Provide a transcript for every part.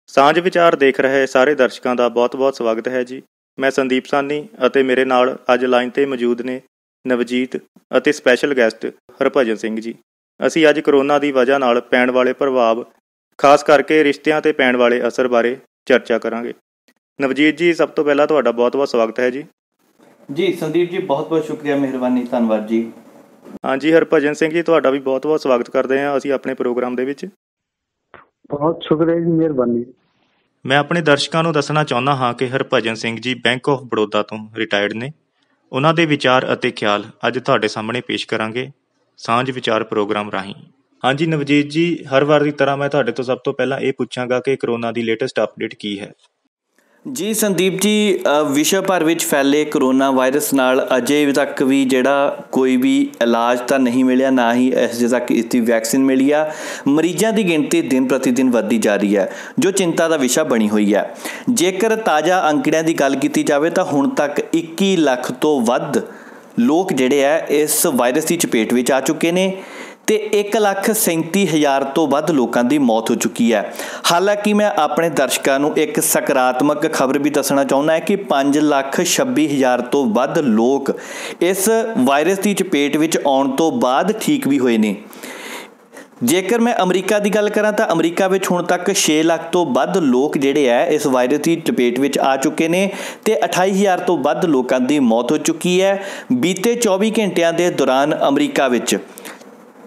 ਸਾਂਝ ਵਿਚਾਰ ਦੇਖ ਰਹੇ ਸਾਰੇ ਦਰਸ਼ਕਾਂ ਦਾ ਬਹੁਤ-ਬਹੁਤ ਸਵਾਗਤ ਹੈ ਜੀ। ਮੈਂ ਸੰਦੀਪ ਸਾਨੀ ਅਤੇ ਮੇਰੇ ਨਾਲ ਅੱਜ ਲਾਈਨ 'ਤੇ ਮੌਜੂਦ ਨੇ ਨਵਜੀਤ ਅਤੇ ਸਪੈਸ਼ਲ ਗੈਸਟ ਹਰਭਜਨ ਸਿੰਘ ਜੀ। ਅਸੀਂ ਅੱਜ ਕਰੋਨਾ ਦੀ ਵਜ੍ਹਾ ਨਾਲ ਪੈਣ ਵਾਲੇ ਪ੍ਰਭਾਵ, ਖਾਸ ਕਰਕੇ ਰਿਸ਼ਤਿਆਂ 'ਤੇ ਪੈਣ ਵਾਲੇ ਅਸਰ ਬਾਰੇ ਚਰਚਾ ਕਰਾਂਗੇ। ਨਵਜੀਤ ਜੀ, ਸਭ ਤੋਂ ਪਹਿਲਾਂ ਤੁਹਾਡਾ ਬਹੁਤ-ਬਹੁਤ ਸਵਾਗਤ ਹੈ ਜੀ। ਜੀ ਸੰਦੀਪ ਜੀ, ਬਹੁਤ-ਬਹੁਤ ਸ਼ੁਕਰੀਆ, ਮਿਹਰਬਾਨੀ, ਧੰਨਵਾਦ ਜੀ। ਹਾਂਜੀ ਹਰਭਜਨ ਸਿੰਘ ਜੀ, ਤੁਹਾਡਾ ਵੀ ਬਹੁਤ-ਬਹੁਤ ਸਵਾਗਤ ਕਰਦੇ ਹਾਂ ਅਸੀਂ ਆਪਣੇ ਪ੍ਰੋਗਰਾਮ ਦੇ ਵਿੱਚ। ਬਹੁਤ ਸ਼ੁਕਰੀਆ ਜੀ, ਮਿਹਰਬਾਨੀ। ਮੈਂ ਆਪਣੇ ਦਰਸ਼ਕਾਂ ਨੂੰ ਦੱਸਣਾ ਚਾਹੁੰਦਾ ਹਾਂ ਕਿ ਹਰਭਜਨ ਸਿੰਘ ਜੀ ਬੈਂਕ ਆਫ ਬੜੌਦਾ ਤੋਂ ਰਿਟਾਇਰਡ ਨੇ। ਉਹਨਾਂ ਦੇ ਵਿਚਾਰ ਅਤੇ ਖਿਆਲ ਅੱਜ ਤੁਹਾਡੇ ਸਾਹਮਣੇ ਪੇਸ਼ ਕਰਾਂਗੇ ਸਾਂਝ ਵਿਚਾਰ ਪ੍ਰੋਗਰਾਮ ਰਾਹੀਂ। ਹਾਂਜੀ ਨਵਜੀਤ ਜੀ, ਹਰ ਵਾਰ ਦੀ ਤਰ੍ਹਾਂ ਮੈਂ ਤੁਹਾਡੇ ਤੋਂ ਸਭ ਤੋਂ ਪਹਿਲਾਂ ਇਹ ਪੁੱਛਾਂਗਾ ਕਿ ਕਰੋਨਾ ਦੀ ਲੇਟੈਸਟ ਅਪਡੇਟ ਕੀ ਹੈ। ਜੀ ਸੰਦੀਪ ਜੀ, ਵਿਸ਼ਵ ਭਰ ਵਿੱਚ ਫੈਲੇ ਕਰੋਨਾ ਵਾਇਰਸ ਨਾਲ ਅਜੇ ਤੱਕ ਵੀ ਜਿਹੜਾ ਕੋਈ ਵੀ ਇਲਾਜ ਤਾਂ ਨਹੀਂ ਮਿਲਿਆ, ਨਾ ਹੀ ਅਜੇ ਤੱਕ ਇਸ ਦੀ ਵੈਕਸੀਨ ਮਿਲੀ ਆ। ਮਰੀਜ਼ਾਂ ਦੀ ਗਿਣਤੀ ਦਿਨ ਪ੍ਰਤੀ ਦਿਨ ਵੱਧਦੀ ਜਾ ਰਹੀ ਹੈ, ਜੋ ਚਿੰਤਾ ਦਾ ਵਿਸ਼ਾ ਬਣੀ ਹੋਈ ਹੈ। ਜੇਕਰ ਤਾਜ਼ਾ ਅੰਕੜਿਆਂ ਦੀ ਗੱਲ ਕੀਤੀ ਜਾਵੇ ਤਾਂ ਹੁਣ ਤੱਕ 21 ਲੱਖ ਤੋਂ ਵੱਧ ਲੋਕ ਜਿਹੜੇ ਹੈ ਇਸ ਵਾਇਰਸ ਦੀ ਚਪੇਟ ਵਿੱਚ ਆ ਚੁੱਕੇ ਨੇ ਤੇ 1,37,000 ਤੋਂ ਵੱਧ ਲੋਕਾਂ ਦੀ ਮੌਤ ਹੋ ਚੁੱਕੀ ਹੈ। ਹਾਲਾਂਕਿ ਮੈਂ ਆਪਣੇ ਦਰਸ਼ਕਾਂ ਨੂੰ ਇੱਕ ਸਕਾਰਾਤਮਕ ਖਬਰ ਵੀ ਦੱਸਣਾ ਚਾਹੁੰਦਾ ਹੈ ਕਿ 5,26,000 ਤੋਂ ਵੱਧ ਲੋਕ ਇਸ ਵਾਇਰਸ ਦੀ ਚਪੇਟ ਵਿੱਚ ਆਉਣ ਤੋਂ ਬਾਅਦ ਠੀਕ ਵੀ ਹੋਏ ਨੇ। ਜੇਕਰ ਮੈਂ ਅਮਰੀਕਾ ਦੀ ਗੱਲ ਕਰਾਂ ਤਾਂ ਅਮਰੀਕਾ ਵਿੱਚ ਹੁਣ ਤੱਕ 6 ਲੱਖ ਤੋਂ ਵੱਧ ਲੋਕ ਜਿਹੜੇ ਹੈ ਇਸ ਵਾਇਰਸ ਦੀ ਚਪੇਟ ਵਿੱਚ ਆ ਚੁੱਕੇ ਨੇ ਤੇ 28,000 ਤੋਂ ਵੱਧ ਲੋਕਾਂ ਦੀ ਮੌਤ ਹੋ ਚੁੱਕੀ ਹੈ। ਬੀਤੇ 24 ਘੰਟਿਆਂ ਦੇ ਦੌਰਾਨ ਅਮਰੀਕਾ ਵਿੱਚ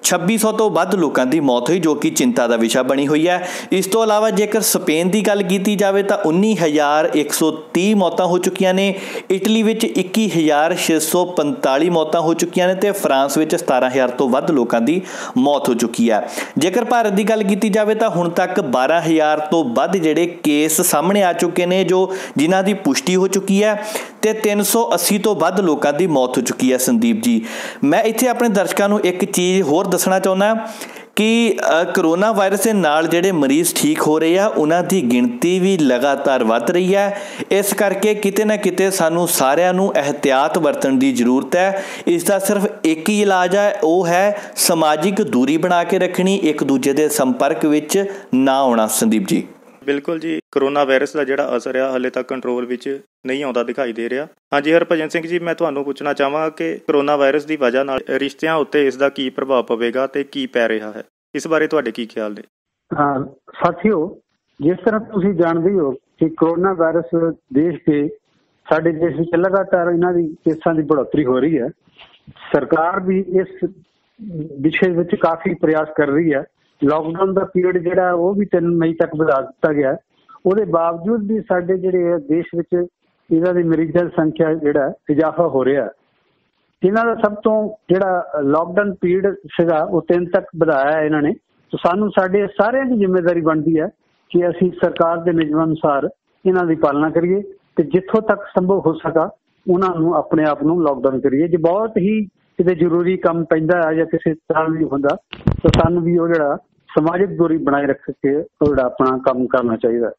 2600 ਤੋਂ ਵੱਧ ਲੋਕਾਂ ਦੀ ਮੌਤ ਹੋਈ, ਜੋ ਕਿ ਚਿੰਤਾ ਦਾ ਵਿਸ਼ਾ ਬਣੀ ਹੋਈ ਹੈ। ਇਸ ਤੋਂ ਇਲਾਵਾ ਜੇਕਰ ਸਪੇਨ ਦੀ ਗੱਲ ਕੀਤੀ ਜਾਵੇ ਤਾਂ 19,130 ਮੌਤਾਂ ਹੋ ਚੁੱਕੀਆਂ ਨੇ। ਇਟਲੀ ਵਿੱਚ 21,645 ਮੌਤਾਂ ਹੋ ਚੁੱਕੀਆਂ ਨੇ ਤੇ ਫਰਾਂਸ ਵਿੱਚ 17,000 ਤੋਂ ਵੱਧ ਲੋਕਾਂ ਦੀ ਮੌਤ ਹੋ ਚੁੱਕੀ ਹੈ। ਜੇਕਰ ਭਾਰਤ ਦੀ ਗੱਲ ਕੀਤੀ ਜਾਵੇ ਤਾਂ ਹੁਣ ਤੱਕ 12,000 ਤੋਂ ਵੱਧ ਜਿਹੜੇ ਕੇਸ ਸਾਹਮਣੇ ਆ ਚੁੱਕੇ ਨੇ, ਜਿਨ੍ਹਾਂ ਦੀ ਪੁਸ਼ਟੀ ਹੋ ਚੁੱਕੀ ਹੈ ਤੇ 380 ਤੋਂ ਵੱਧ ਲੋਕਾਂ ਦੀ ਮੌਤ ਹੋ ਚੁੱਕੀ ਹੈ। ਸੰਦੀਪ ਜੀ, ਮੈਂ ਇੱਥੇ ਆਪਣੇ ਦਰਸ਼ਕਾਂ ਨੂੰ ਇੱਕ ਚੀਜ਼ ਹੋਰ ਦੱਸਣਾ ਚਾਹੁੰਦਾ ਕਿ ਕਰੋਨਾ ਵਾਇਰਸ ਦੇ ਨਾਲ ਜਿਹੜੇ ਮਰੀਜ਼ ਠੀਕ ਹੋ ਰਹੇ ਆ, ਉਹਨਾਂ ਦੀ ਗਿਣਤੀ ਵੀ ਲਗਾਤਾਰ ਵੱਧ ਰਹੀ ਹੈ। ਇਸ ਕਰਕੇ ਕਿਤੇ ਨਾ ਕਿਤੇ ਸਾਨੂੰ ਸਾਰਿਆਂ ਨੂੰ ਇਹਤਿਆਤ ਵਰਤਣ ਦੀ ਜ਼ਰੂਰਤ ਹੈ। ਇਸ ਦਾ ਸਿਰਫ ਇੱਕ ਹੀ ਇਲਾਜ ਹੈ, ਉਹ ਹੈ ਸਮਾਜਿਕ ਦੂਰੀ ਬਣਾ ਕੇ ਰੱਖਣੀ, ਇੱਕ ਦੂਜੇ ਦੇ ਸੰਪਰਕ ਵਿੱਚ ਨਾ ਆਉਣਾ। ਸੰਦੀਪ ਜੀ, ਬਿਲਕੁਲ ਜੀ, ਕਰੋਨਾ ਵਾਇਰਸ ਦਾ ਜਿਹੜਾ ਅਸਰ ਆ ਹਾਲੇ ਤੱਕ ਕੰਟਰੋਲ ਵਿੱਚ ਨਹੀਂ ਆਉਂਦਾ ਦਿਖਾਈ ਦੇ ਰਿਹਾ। ਹਾਂਜੀ ਹਰਭਜਨ ਸਿੰਘ ਜੀ, ਮੈਂ ਤੁਹਾਨੂੰ ਪੁੱਛਣਾ ਚਾਹਾਂਗਾ ਕਿ ਕਰੋਨਾ ਵਾਇਰਸ ਦੀ ਵਜ੍ਹਾ ਨਾਲ ਰਿਸ਼ਤਿਆਂ ਉੱਤੇ ਇਸ ਦਾ ਕੀ ਪ੍ਰਭਾਵ ਪਵੇਗਾ ਤੇ ਕੀ ਪੈ ਰਿਹਾ ਹੈ, ਇਸ ਬਾਰੇ ਤੁਹਾਡੇ ਕੀ ਖਿਆਲ ਨੇ? ਸਾਥੀਓ, ਜਿਸ ਤਰ੍ਹਾਂ ਤੁਸੀਂ ਜਾਣਦੇ ਹੋ ਕਿ ਕਰੋਨਾ ਵਾਇਰਸ ਸਾਡੇ ਦੇਸ਼ ਵਿੱਚ ਲਗਾਤਾਰ ਇਹਨਾਂ ਦੀ ਕੇਸਾਂ ਦੀ ਬੜੋਤਰੀ ਹੋ ਰਹੀ ਹੈ। ਸਰਕਾਰ ਵੀ ਇਸ ਵਿਸ਼ੇ ਵਿੱਚ ਕਾਫੀ ਪ੍ਰਯਾਸ ਕਰ ਰਹੀ ਹੈ। ਲਾਕਡਾਊਨ ਦਾ ਪੀਰੀਅਡ ਜਿਹੜਾ ਉਹ ਵੀ 3 ਮਈ ਤੱਕ ਵਧਾ ਦਿੱਤਾ ਗਿਆ। ਉਹਦੇ ਬਾਵਜੂਦ ਵੀ ਸਾਡੇ ਜਿਹੜੇ ਦੇਸ਼ ਵਿੱਚ ਇਹਨਾਂ ਦੀ ਮਰੀਜ਼ਾਂ ਦੀ ਸੰਖਿਆ ਜਿਹੜਾ ਇਜ਼ਾਫਾ ਹੋ ਰਿਹਾ। ਇਹਨਾਂ ਦਾ ਸਭ ਤੋਂ ਜਿਹੜਾ ਲਾਕਡਾਊਨ ਪੀਰੀਅਡ ਸੀਗਾ ਉਹ 3 ਤੱਕ ਵਧਾਇਆ ਇਹਨਾਂ ਨੇ। ਤਾਂ ਸਾਨੂੰ ਸਾਡੇ ਸਾਰਿਆਂ ਦੀ ਜ਼ਿੰਮੇਵਾਰੀ ਬਣਦੀ ਹੈ ਕਿ ਅਸੀਂ ਸਰਕਾਰ ਦੇ ਨਿਯਮਾਂ ਅਨੁਸਾਰ ਇਹਨਾਂ ਦੀ ਪਾਲਣਾ ਕਰੀਏ ਤੇ ਜਿੱਥੋਂ ਤੱਕ ਸੰਭਵ ਹੋ ਸਕਾ ਉਹਨਾਂ ਨੂੰ ਆਪਣੇ ਆਪ ਨੂੰ ਲਾਕਡਾਊਨ ਕਰੀਏ। ਜੇ ਬਹੁਤ ਹੀ ਕਿਤੇ ਜ਼ਰੂਰੀ ਕੰਮ ਪੈਂਦਾ ਹੈ ਜਾਂ ਕਿਸੇ ਤਰ੍ਹਾਂ ਵੀ ਹੁੰਦਾ ਤਾਂ ਸਾਨੂੰ ਵੀ ਉਹ ਜਿਹੜਾ ਸਮਾਜਿਕ ਦੂਰੀ ਬਣਾਏ ਰੱਖ ਕੇ ਉਹ ਜਿਹੜਾ ਆਪਣਾ ਕੰਮ ਕਰਨਾ ਚਾਹੀਦਾ।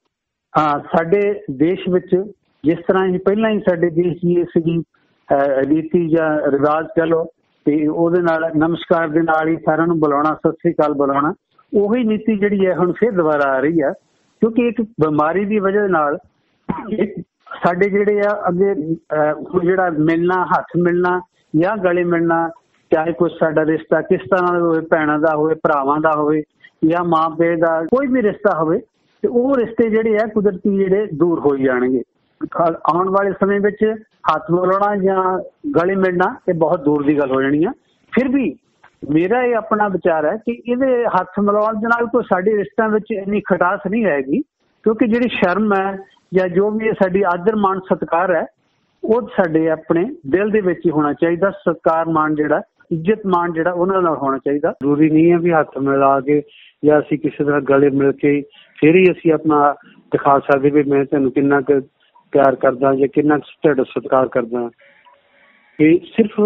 ਸਾਡੇ ਦੇਸ਼ ਵਿੱਚ ਜਿਸ ਤਰ੍ਹਾਂ ਹੀ ਪਹਿਲਾਂ ਹੀ ਸਾਡੇ ਦੇਸ਼ ਦੀ ਇਹ ਸੀਗੀ ਰੀਤੀ ਜਾਂ ਰਿਵਾਜ ਕਹਿ ਲਓ, ਤੇ ਉਹਦੇ ਨਾਲ ਨਮਸਕਾਰ ਦੇ ਨਾਲ ਹੀ ਸਾਰਿਆਂ ਨੂੰ ਬੁਲਾਉਣਾ, ਸਤਿ ਸ੍ਰੀ ਅਕਾਲ ਬੁਲਾਉਣਾ, ਉਹੀ ਨੀਤੀ ਜਿਹੜੀ ਹੈ ਹੁਣ ਫਿਰ ਦੁਬਾਰਾ ਆ ਰਹੀ ਹੈ। ਕਿਉਂਕਿ ਇੱਕ ਬਿਮਾਰੀ ਦੀ ਵਜ੍ਹਾ ਨਾਲ ਸਾਡੇ ਜਿਹੜੇ ਆ ਅੱਗੇ ਜਿਹੜਾ ਮਿਲਣਾ, ਹੱਥ ਮਿਲਣਾ ਜਾਂ ਗਲੇ ਮਿਲਣਾ, ਚਾਹੇ ਕੁਛ ਸਾਡਾ ਰਿਸ਼ਤਾ ਕਿਸ ਤਰ੍ਹਾਂ ਦਾ ਹੋਵੇ, ਭੈਣਾਂ ਦਾ ਹੋਵੇ, ਭਰਾਵਾਂ ਦਾ ਹੋਵੇ ਜਾਂ ਮਾਂ ਪਿਓ ਦਾ ਕੋਈ ਵੀ ਰਿਸ਼ਤਾ ਹੋਵੇ, ਤੇ ਉਹ ਰਿਸ਼ਤੇ ਜਿਹੜੇ ਆ ਕੁਦਰਤੀ ਜਿਹੜੇ ਦੂਰ ਹੋ ਜਾਣਗੇ। ਆਉਣ ਵਾਲੇ ਸਮੇਂ ਵਿੱਚ ਹੱਥ ਮਿਲਾਉਣਾ ਜਾਂ ਗਲੇ ਮਿਲਣਾ ਇਹ ਬਹੁਤ ਦੂਰ ਦੀ ਗੱਲ ਹੋ ਜਾਣੀ ਆ। ਫਿਰ ਵੀ ਮੇਰਾ ਇਹ ਆਪਣਾ ਵਿਚਾਰ ਹੈ ਕਿ ਇਹਦੇ ਹੱਥ ਮਿਲਾਉਣ ਦੇ ਨਾਲ ਕੋਈ ਸਾਡੇ ਰਿਸ਼ਤਿਆਂ ਵਿੱਚ ਇੰਨੀ ਖਟਾਸ ਨਹੀਂ ਰਹੇਗੀ, ਕਿਉਂਕਿ ਜਿਹੜੀ ਸ਼ਰਮ ਹੈ ਜਾਂ ਜੋ ਵੀ ਸਾਡੀ ਆਦਰ ਮਾਣ ਸਤਿਕਾਰ ਹੈ ਉਹ ਸਾਡੇ ਆਪਣੇ ਦਿਲ ਦੇ ਵਿੱਚ ਹੀ ਹੋਣਾ ਚਾਹੀਦਾ। ਸਤਿਕਾਰ ਮਾਣ ਜਿਹੜਾ, ਇੱਜ਼ਤ ਮਾਣ ਜਿਹੜਾ ਉਹਨਾਂ ਨਾਲ ਹੋਣਾ ਚਾਹੀਦਾ। ਜ਼ਰੂਰੀ ਨਹੀਂ ਹੈ ਵੀ ਹੱਥ ਮਿਲਾ ਕੇ ਜਾਂ ਅਸੀਂ ਕਿਸੇ ਤਰ੍ਹਾਂ ਗਲੇ ਮਿਲ ਕੇ ਫਿਰ ਹੀ ਅਸੀਂ ਆਪਣਾ ਦਿਖਾ ਸਕਦੇ ਵੀ ਮੈਂ ਤੁਹਾਨੂੰ ਕਿੰਨਾ ਕੁ ਪਿਆਰ ਕਰਦਾ ਜਾਂ ਕਿੰਨਾ ਕੁ ਤੁਹਾਡਾ ਸਤਿਕਾਰ ਕਰਦਾ। ਇਹ ਸਿਰਫ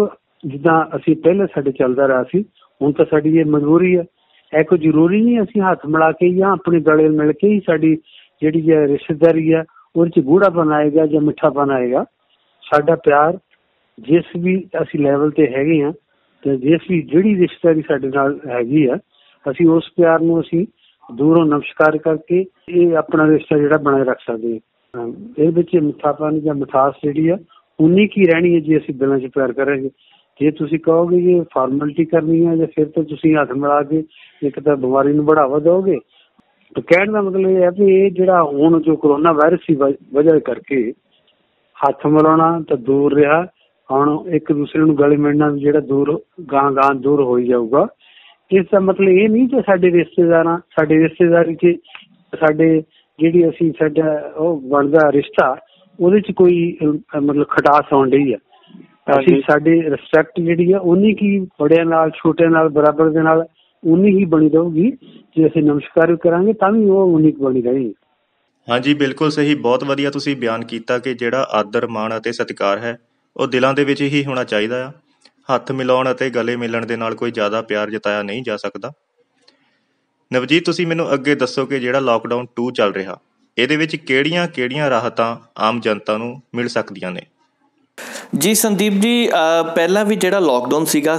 ਜਿੱਦਾਂ ਅਸੀਂ ਪਹਿਲੇ ਸਾਡੇ ਚੱਲਦਾ ਰਿਹਾ ਸੀ, ਹੁਣ ਤਾਂ ਸਾਡੀ ਇਹ ਮਜਬੂਰੀ ਹੈ। ਇਹ ਕੋਈ ਜ਼ਰੂਰੀ ਨਹੀਂ ਅਸੀਂ ਹੱਥ ਮਿਲਾ ਕੇ ਜਾਂ ਆਪਣੇ ਗਲੇ ਮਿਲ ਕੇ ਹੀ ਸਾਡੀ ਜਿਹੜੀ ਹੈ ਰਿਸ਼ਤੇਦਾਰੀ ਹੈ ਉਹਦੇ 'ਚ ਗੂੜਾਪਨ ਆਏਗਾ ਜਾਂ ਮਿੱਠਾਪਨ ਆਏਗਾ। ਸਾਡਾ ਪਿਆਰ ਜਿਸ ਵੀ ਅਸੀਂ ਲੈਵਲ 'ਤੇ ਹੈਗੇ ਹਾਂ ਤੇ ਜਿਹੜੀ ਰਿਸ਼ਤੇਦਾਰੀ ਸਾਡੇ ਨਾਲ ਹੈਗੀ ਆ, ਅਸੀਂ ਉਸ ਪਿਆਰ ਨੂੰ ਅਸੀਂ ਦੂਰੋਂ ਨਮਸਕਾਰ ਕਰਕੇ ਇਹ ਆਪਣਾ ਰਿਸ਼ਤਾ ਜਿਹੜਾ ਬਣਾਏ ਰੱਖ ਸਕਦੇ ਹਾਂ। ਇਹਦੇ ਵਿੱਚ ਮਿੱਠਾਪਨ ਜਾਂ ਮਿਠਾਸ ਜਿਹੜੀ ਆ ਉਨੀ ਕੀ ਰਹਿਣੀ ਹੈ ਜੇ ਅਸੀਂ ਦਿਲਾਂ 'ਚ ਪਿਆਰ ਕਰਾਂਗੇ। ਜੇ ਤੁਸੀਂ ਕਹੋਗੇ ਕਿ ਫਾਰਮੈਲਿਟੀ ਕਰਨੀ ਹੈ ਜਾਂ ਫਿਰ ਤਾਂ ਤੁਸੀਂ ਹੱਥ ਮਿਲਾ ਕੇ ਇੱਕ ਤਾਂ ਬਿਮਾਰੀ ਨੂੰ ਬੜਾਵਾ ਦਿਓਗੇ। ਤਾਂ ਕਹਿਣ ਦਾ ਮਤਲਬ ਇਹ ਹੈ ਵੀ ਇਹ ਜਿਹੜਾ ਹੁਣ ਜੋ ਕਰੋਨਾ ਵਾਇਰਸ ਦੀ ਵਜ੍ਹਾ ਕਰਕੇ ਹੱਥ ਮਿਲਾਉਣਾ ਤਾਂ ਦੂਰ ਰਿਹਾ, ਹੁਣ ਇੱਕ ਦੂਸਰੇ ਨੂੰ ਗਲੇ ਮਿਲਣਾ ਜਿਹੜਾ ਦੂਰ ਗਾਂ ਦੂਰ ਹੋਈ ਜਾਊਗਾ। ਇਸ ਦਾ ਮਤਲਬ ਇਹ ਨਹੀਂ ਕਿ ਸਾਡੇ ਰਿਸ਼ਤੇਦਾਰੀ 'ਚ ਸਾਡੇ ਜਿਹੜੀ ਅਸੀਂ ਸਾਡਾ ਉਹ ਬਣਦਾ ਰਿਸ਼ਤਾ ਉਹਦੇ 'ਚ ਕੋਈ ਮਤਲਬ ਖਟਾਸ ਆਉਣ ਡਈ ਆ। ਅਸੀਂ ਸਾਡੀ ਰਿਸਪੈਕਟ ਜਿਹੜੀ ਆ ਉਨੀ ਕੀ ਬੜਿਆਂ ਨਾਲ ਛੋਟਿਆਂ ਨਾਲ ਬਰਾਬਰ ਦੇ ਨਾਲ ਉਨੀ ਹੀ ਬਣੀ ਰਹੂਗੀ। ਜੇ ਅਸੀਂ ਨਮਸਕਾਰ ਕਰਾਂਗੇ ਤਾਂ ਵੀ ਉਹ ਉਨੀ ਬਣੀ ਰਹੇਗੀ। ਹਾਂਜੀ, ਬਿਲਕੁਲ ਸਹੀ। ਬਹੁਤ ਵਧੀਆ ਤੁਸੀਂ ਬਿਆਨ ਕੀਤਾ ਕਿ ਜਿਹੜਾ ਆਦਰ, ਮਾਣ ਅਤੇ ਸਤਿਕਾਰ ਹੈ ਉਹ ਦਿਲਾਂ ਦੇ ਵਿੱਚ ਹੀ ਹੋਣਾ ਚਾਹੀਦਾ ਆ। ਹੱਥ ਮਿਲਾਉਣ ਅਤੇ ਗਲੇ ਮਿਲਣ ਦੇ ਨਾਲ ਕੋਈ ਜ਼ਿਆਦਾ ਪਿਆਰ ਜਤਾਇਆ ਨਹੀਂ ਜਾ ਸਕਦਾ। ਨਵਜੀਤ, ਤੁਸੀਂ ਮੈਨੂੰ ਅੱਗੇ ਦੱਸੋ ਕਿ ਜਿਹੜਾ ਲਾਕਡਾਊਨ 2 ਚੱਲ ਰਿਹਾ ਇਹਦੇ ਵਿੱਚ ਕਿਹੜੀਆਂ ਰਾਹਤਾਂ ਆਮ ਜਨਤਾ ਨੂੰ ਮਿਲ ਸਕਦੀਆਂ ਨੇ? ਜੀ ਸੰਦੀਪ ਜੀ, ਪਹਿਲਾਂ ਵੀ ਜਿਹੜਾ ਲਾਕਡਾਊਨ ਸੀਗਾ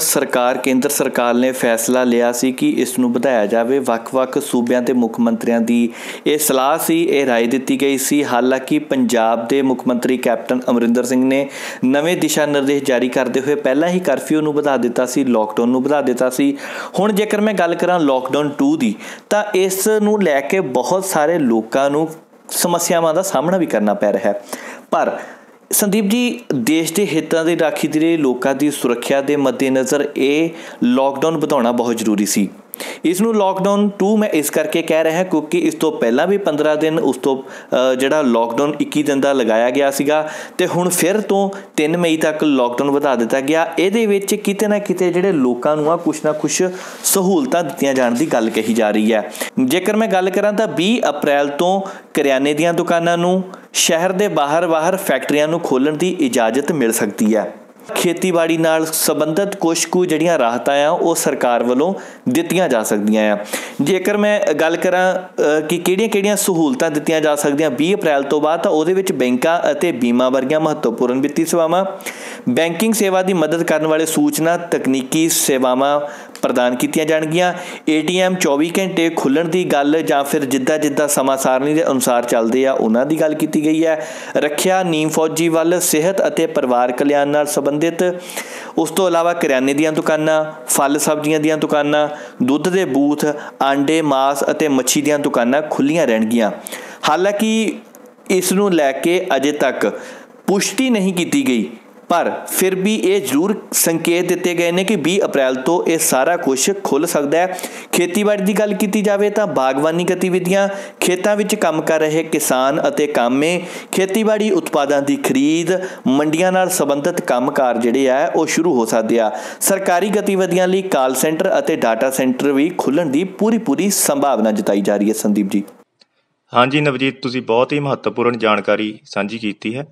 ਕੇਂਦਰ ਸਰਕਾਰ ਨੇ ਫੈਸਲਾ ਲਿਆ ਸੀ ਕਿ ਇਸ ਨੂੰ ਵਧਾਇਆ ਜਾਵੇ। ਵੱਖ-ਵੱਖ ਸੂਬਿਆਂ ਦੇ ਮੁੱਖ ਮੰਤਰੀਆਂ ਦੀ ਇਹ ਸਲਾਹ ਸੀ, ਇਹ ਰਾਏ ਦਿੱਤੀ ਗਈ ਸੀ। ਹਾਲਾਂਕਿ ਪੰਜਾਬ ਦੇ ਮੁੱਖ ਮੰਤਰੀ ਕੈਪਟਨ ਅਮਰਿੰਦਰ ਸਿੰਘ ਨੇ ਨਵੇਂ ਦਿਸ਼ਾ ਨਿਰਦੇਸ਼ ਜਾਰੀ ਕਰਦੇ ਹੋਏ ਪਹਿਲਾਂ ਹੀ ਕਰਫਿਊ ਨੂੰ ਵਧਾ ਦਿੱਤਾ ਸੀ, ਲਾਕਡਾਊਨ ਨੂੰ ਵਧਾ ਦਿੱਤਾ ਸੀ। ਹੁਣ ਜੇਕਰ ਮੈਂ ਗੱਲ ਕਰਾਂ ਲਾਕਡਾਊਨ 2 ਦੀ, ਤਾਂ ਇਸ ਨੂੰ ਲੈ ਕੇ ਬਹੁਤ ਸਾਰੇ ਲੋਕਾਂ ਨੂੰ ਸਮੱਸਿਆਵਾਂ ਦਾ ਸਾਹਮਣਾ ਵੀ ਕਰਨਾ ਪੈ ਰਿਹਾ ਹੈ। ਪਰ ਸੰਦੀਪ ਜੀ, ਦੇਸ਼ ਦੇ ਹਿੱਤਾਂ ਦੀ ਰਾਖੀ ਦੇ ਲਈ ਲੋਕਾਂ ਦੀ ਸੁਰੱਖਿਆ ਦੇ ਮੱਦੇਨਜ਼ਰ ਇਹ ਲਾਕਡਾਊਨ ਵਧਾਉਣਾ ਬਹੁਤ ਜ਼ਰੂਰੀ ਸੀ। ਇਸ ਨੂੰ ਲਾਕਡਾਊਨ 2 ਮੈਂ ਇਸ ਕਰਕੇ ਕਹਿ ਰਿਹਾ ਕਿਉਂਕਿ ਇਸ ਤੋਂ ਪਹਿਲਾਂ ਵੀ 15 ਦਿਨ, ਉਸ ਤੋਂ ਜਿਹੜਾ ਲਾਕਡਾਊਨ 21 ਦਿਨ ਦਾ ਲਗਾਇਆ ਗਿਆ ਸੀਗਾ ਅਤੇ ਹੁਣ ਫਿਰ ਤੋਂ 3 ਮਈ ਤੱਕ ਲਾਕਡਾਊਨ ਵਧਾ ਦਿੱਤਾ ਗਿਆ। ਇਹਦੇ ਵਿੱਚ ਕਿਤੇ ਨਾ ਕਿਤੇ ਜਿਹੜੇ ਲੋਕਾਂ ਨੂੰ ਕੁਛ ਨਾ ਕੁਛ ਸਹੂਲਤਾਂ ਦਿੱਤੀਆਂ ਜਾਣ ਦੀ ਗੱਲ ਕਹੀ ਜਾ ਰਹੀ ਹੈ। ਜੇਕਰ ਮੈਂ ਗੱਲ ਕਰਾਂ ਤਾਂ 20 ਅਪ੍ਰੈਲ ਤੋਂ ਕਰਿਆਨੇ ਦੀਆਂ ਦੁਕਾਨਾਂ ਨੂੰ, ਸ਼ਹਿਰ ਦੇ ਬਾਹਰ ਫੈਕਟਰੀਆਂ ਨੂੰ ਖੋਲ੍ਹਣ ਦੀ ਇਜਾਜ਼ਤ ਮਿਲ ਸਕਦੀ ਹੈ। ਖੇਤੀਬਾੜੀ ਨਾਲ ਸੰਬੰਧਿਤ ਕੁਛ ਕੁ ਜਿਹੜੀਆਂ ਰਾਹਤਾਂ ਆ ਉਹ ਸਰਕਾਰ ਵੱਲੋਂ ਦਿੱਤੀਆਂ ਜਾ ਸਕਦੀਆਂ ਆ। ਜੇਕਰ ਮੈਂ ਗੱਲ ਕਰਾਂ ਕਿ ਕਿਹੜੀਆਂ ਸਹੂਲਤਾਂ ਦਿੱਤੀਆਂ ਜਾ ਸਕਦੀਆਂ 20 ਅਪ੍ਰੈਲ ਤੋਂ ਬਾਅਦ, ਤਾਂ ਉਹਦੇ ਵਿੱਚ ਬੈਂਕਾਂ ਅਤੇ ਬੀਮਾ ਵਰਗੀਆਂ ਮਹੱਤਵਪੂਰਨ ਵਿੱਤੀ ਸੇਵਾਵਾਂ, ਬੈਂਕਿੰਗ ਸੇਵਾ ਦੀ ਮਦਦ ਕਰਨ ਵਾਲੇ ਸੂਚਨਾ ਤਕਨੀਕੀ ਸੇਵਾਵਾਂ ਪ੍ਰਦਾਨ ਕੀਤੀਆਂ ਜਾਣਗੀਆਂ। ATM 24 ਘੰਟੇ ਖੁੱਲ੍ਹਣ ਦੀ ਗੱਲ ਜਾਂ ਫਿਰ ਜਿੱਦਾਂ ਸਮਾਂ ਸਾਰਣੀ ਦੇ ਅਨੁਸਾਰ ਚੱਲਦੇ ਆ ਉਹਨਾਂ ਦੀ ਗੱਲ ਕੀਤੀ ਗਈ ਹੈ। ਰੱਖਿਆ, ਨੀਮ ਫੌਜੀ ਵੱਲ, ਸਿਹਤ ਅਤੇ ਪਰਿਵਾਰ ਕਲਿਆਣ ਨਾਲ ਸੰਬੰਧਿਤ। ਉਸ ਤੋਂ ਇਲਾਵਾ ਕਰਿਆਨੇ ਦੀਆਂ ਦੁਕਾਨਾਂ, ਫਲ ਸਬਜ਼ੀਆਂ ਦੀਆਂ ਦੁਕਾਨਾਂ, ਦੁੱਧ ਦੇ ਬੂਥ, ਆਂਡੇ, ਮਾਸ ਅਤੇ ਮੱਛੀ ਦੀਆਂ ਦੁਕਾਨਾਂ ਖੁੱਲ੍ਹੀਆਂ ਰਹਿਣਗੀਆਂ। ਹਾਲਾਂਕਿ ਇਸ ਨੂੰ ਲੈ ਕੇ ਅਜੇ ਤੱਕ ਪੁਸ਼ਟੀ ਨਹੀਂ ਕੀਤੀ ਗਈ, ਪਰ ਫਿਰ ਵੀ ਇਹ ਜ਼ਰੂਰ ਸੰਕੇਤ ਦਿੱਤੇ ਗਏ ਨੇ ਕਿ 20 ਅਪ੍ਰੈਲ ਤੋਂ ਇਹ ਸਾਰਾ ਕੁਝ ਖੁੱਲ੍ਹ ਸਕਦਾ ਹੈ। ਖੇਤੀਬਾੜੀ ਦੀ ਗੱਲ ਕੀਤੀ ਜਾਵੇ ਤਾਂ ਬਾਗਬਾਨੀ ਗਤੀਵਿਧੀਆਂ, ਖੇਤਾਂ ਵਿੱਚ ਕੰਮ ਕਰ ਰਹੇ ਕਿਸਾਨ ਅਤੇ ਕਾਮੇ, ਖੇਤੀਬਾੜੀ ਉਤਪਾਦਾਂ ਦੀ ਖਰੀਦ, ਮੰਡੀਆਂ ਨਾਲ ਸੰਬੰਧਿਤ ਕੰਮਕਾਰ ਜਿਹੜੇ ਆ ਉਹ ਸ਼ੁਰੂ ਹੋ ਸਕਦੇ ਆ। ਸਰਕਾਰੀ ਗਤੀਵਿਧੀਆਂ ਲਈ ਕਾਲ ਸੈਂਟਰ ਅਤੇ ਡਾਟਾ ਸੈਂਟਰ ਵੀ ਖੁੱਲ੍ਹਣ ਦੀ ਪੂਰੀ ਸੰਭਾਵਨਾ ਜਤਾਈ ਜਾ ਰਹੀ ਹੈ। ਸੰਦੀਪ ਜੀ। ਹਾਂਜੀ ਨਵਜੀਤ, ਤੁਸੀਂ ਬਹੁਤ ਹੀ ਮਹੱਤਵਪੂਰਨ ਜਾਣਕਾਰੀ ਸਾਂਝੀ ਕੀਤੀ ਹੈ।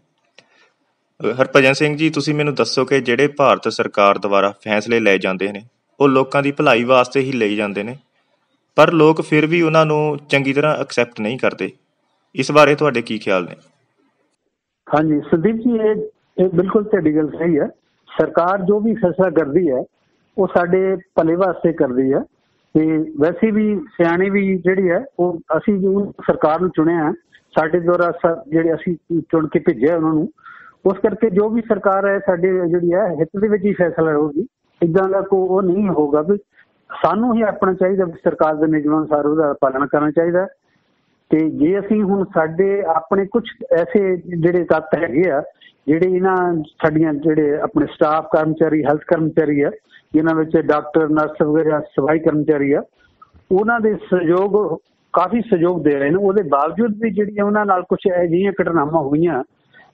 ਹਰਭਜਨ ਸਿੰਘ ਜੀ, ਤੁਸੀਂ ਮੈਨੂੰ ਦੱਸੋ ਕਿ ਜਿਹੜੇ ਭਾਰਤ ਸਰਕਾਰ ਦੁਆਰਾ ਫੈਸਲੇ ਲਏ ਜਾਂਦੇ ਨੇ ਉਹ ਲੋਕਾਂ ਦੀ ਭਲਾਈ ਵਾਸਤੇ ਹੀ ਲਏ ਜਾਂਦੇ ਨੇ, ਪਰ ਲੋਕ ਫਿਰ ਵੀ ਉਹਨਾਂ ਨੂੰ ਚੰਗੀ ਤਰ੍ਹਾਂ ਐਕਸੈਪਟ ਨਹੀਂ ਕਰਦੇ। ਇਸ ਬਾਰੇ ਤੁਹਾਡੇ ਕੀ ਖਿਆਲ ਨੇ? ਹਾਂਜੀ ਸੰਦੀਪ ਜੀ, ਇਹ ਬਿਲਕੁਲ ਤੁਹਾਡੀ ਗੱਲ ਸਹੀ ਹੈ। ਸਰਕਾਰ ਜੋ ਵੀ ਫੈਸਲਾ ਕਰਦੀ ਹੈ ਉਹ ਸਾਡੇ ਭਲੇ ਵਾਸਤੇ ਕਰਦੀ ਹੈ। ਤੇ ਵੈਸੇ ਵੀ ਸਿਆਣੇ ਵੀ ਜਿਹੜੀ ਹੈ ਉਹ ਅਸੀਂ ਸਰਕਾਰ ਨੂੰ ਚੁਣਿਆ, ਸਾਡੇ ਦੁਆਰਾ ਜਿਹੜੇ ਅਸੀਂ ਚੁਣ ਕੇ ਭੇਜਿਆ ਉਹਨਾਂ ਨੂੰ। ਉਸ ਕਰਕੇ ਜੋ ਵੀ ਸਰਕਾਰ ਹੈ ਸਾਡੇ ਜਿਹੜੀ ਹੈ ਹਿੱਤ ਦੇ ਵਿੱਚ ਹੀ ਫੈਸਲਾ ਹੋਊਗੀ। ਇੱਦਾਂ ਦਾ ਉਹ ਨਹੀਂ ਹੋਊਗਾ ਵੀ ਸਾਨੂੰ ਹੀ ਆਪਣਾ ਚਾਹੀਦਾ, ਸਰਕਾਰ ਦੇ ਨਿਯਮਾਂ ਅਨੁਸਾਰ ਉਹਦਾ ਪਾਲਣਾ ਕਰਨਾ ਚਾਹੀਦਾ। ਤੇ ਜੇ ਅਸੀਂ ਹੁਣ ਸਾਡੇ ਆਪਣੇ ਕੁਝ ਐਸੇ ਜਿਹੜੇ ਤੱਤ ਹੈਗੇ ਆ ਜਿਹੜੇ ਇਹਨਾਂ ਸਾਡੀਆਂ ਜਿਹੜੇ ਆਪਣੇ ਸਟਾਫ ਕਰਮਚਾਰੀ, ਹੈਲਥ ਕਰਮਚਾਰੀ ਆ, ਜਿਨ੍ਹਾਂ ਵਿੱਚ ਡਾਕਟਰ, ਨਰਸ ਵਗੈਰਾ, ਸਫਾਈ ਕਰਮਚਾਰੀ ਆ, ਉਹਨਾਂ ਦੇ ਸਹਿਯੋਗ ਕਾਫੀ ਸਹਿਯੋਗ ਦੇ ਰਹੇ ਨੇ। ਉਹਦੇ ਬਾਵਜੂਦ ਵੀ ਜਿਹੜੀਆਂ ਉਹਨਾਂ ਨਾਲ ਕੁਝ ਅਜਿਹੀਆਂ ਘਟਨਾਵਾਂ ਹੋਈਆਂ